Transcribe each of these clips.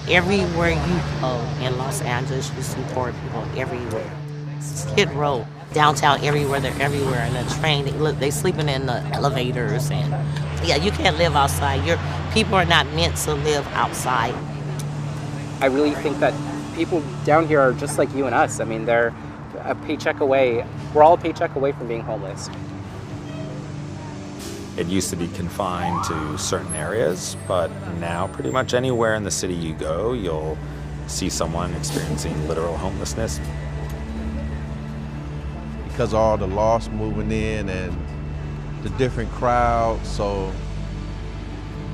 Everywhere you go in Los Angeles, you see poor people everywhere. Skid Row, downtown, everywhere, they're everywhere. And the train, they sleeping in the elevators. And yeah, you can't live outside. People are not meant to live outside. I really think that people down here are just like you and us. I mean, they're a paycheck away. We're all a paycheck away from being homeless. It used to be confined to certain areas, but now pretty much anywhere in the city you go, you'll see someone experiencing literal homelessness. Because of all the loss moving in and the different crowds, so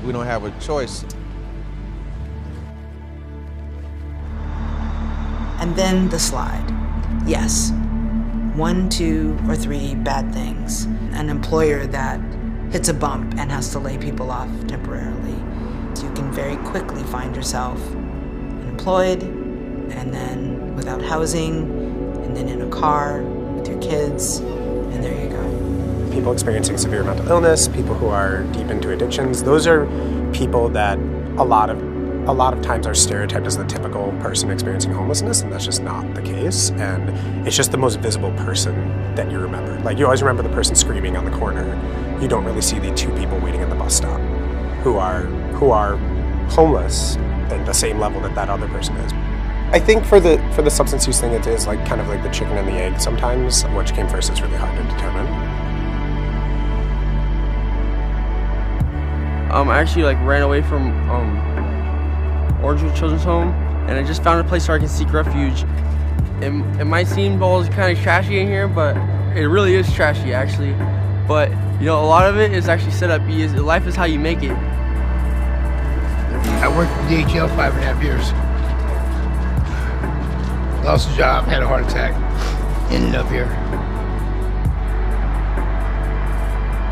we don't have a choice. And then the slide. Yes, 1, 2, or 3 bad things. An employer that hits a bump and has to lay people off temporarily. So you can very quickly find yourself unemployed, and then without housing, and then in a car with your kids, and there you go. People experiencing severe mental illness, people who are deep into addictions, those are people that a lot of times are stereotyped as the typical person experiencing homelessness, and that's just not the case. And it's just the most visible person that you remember. Like, you always remember the person screaming on the corner. You don't really see the 2 people waiting at the bus stop who are homeless at the same level that other person is. I think for the substance use thing, it is like kind of like the chicken and the egg sometimes. Which came first is really hard to determine. I actually ran away from Orangewood Children's Home, and I just found a place where I can seek refuge. It might seem all kind of trashy in here, but it really is trashy actually. But a lot of it is actually set up. Life is how you make it. I worked for DHL 5.5 years. Lost a job, had a heart attack, ended up here.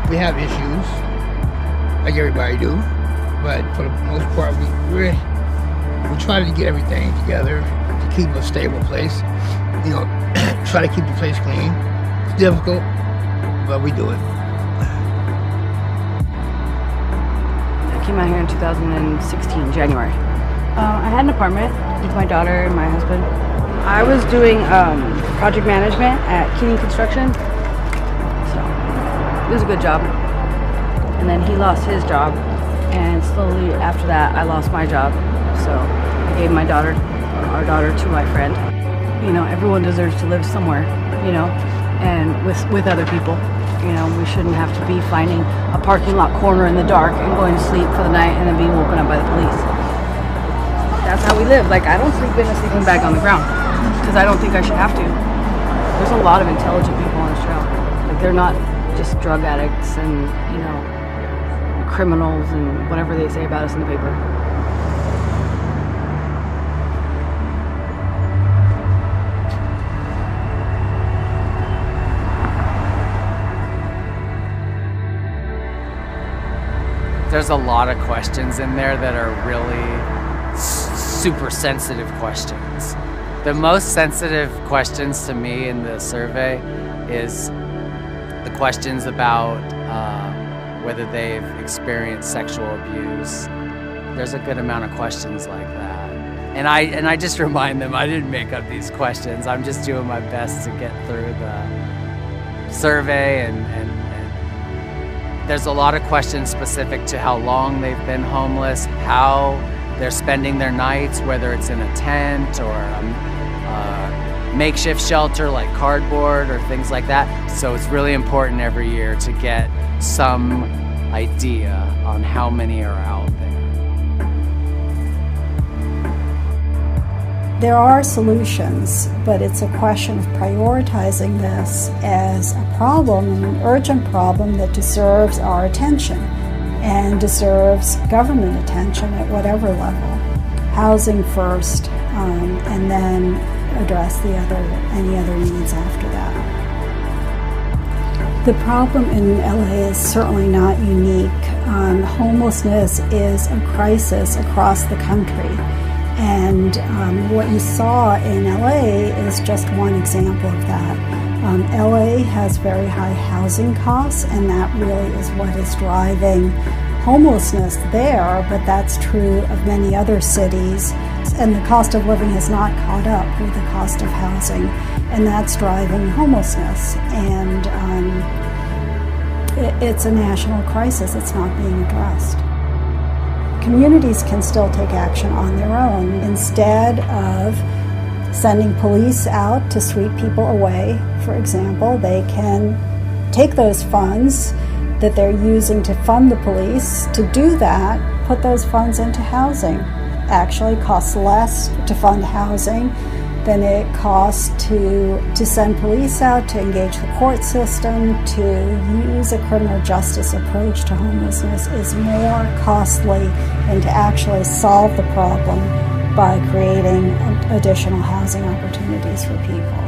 We have issues, like everybody do, but for the most part, we try to get everything together to keep a stable place. Try to keep the place clean. It's difficult, but we do it. I came out here in 2016, January. I had an apartment with my daughter and my husband. I was doing project management at Keating Construction, so it was a good job. And then he lost his job, and slowly after that, I lost my job. So I gave our daughter to my friend. Everyone deserves to live somewhere, and with other people. We shouldn't have to be finding a parking lot corner in the dark and going to sleep for the night and then being woken up by the police. That's how we live. I don't sleep in a sleeping bag on the ground because I don't think I should have to. There's a lot of intelligent people on this trail. They're not just drug addicts and, criminals and whatever they say about us in the paper. There's a lot of questions in there that are really super sensitive questions. The most sensitive questions to me in the survey is the questions about whether they've experienced sexual abuse. There's a good amount of questions like that. And I just remind them I didn't make up these questions. I'm just doing my best to get through the survey and there's a lot of questions specific to how long they've been homeless, how they're spending their nights, whether it's in a tent or a makeshift shelter like cardboard or things like that. So it's really important every year to get some idea on how many are out there. There are solutions, but it's a question of prioritizing this as a problem, and an urgent problem that deserves our attention and deserves government attention at whatever level. Housing first, and then address any other needs after that. The problem in LA is certainly not unique. Homelessness is a crisis across the country. And what you saw in LA is just one example of that. LA has very high housing costs, and that really is what is driving homelessness there, but that's true of many other cities. And the cost of living has not caught up with the cost of housing, and that's driving homelessness. And it's a national crisis. It's not being addressed. Communities can still take action on their own. Instead of sending police out to sweep people away, for example, they can take those funds that they're using to fund the police. To do that, put those funds into housing. Actually costs less to fund housing than it costs to send police out, to engage the court system, to use a criminal justice approach to homelessness is more costly than to actually solve the problem by creating additional housing opportunities for people.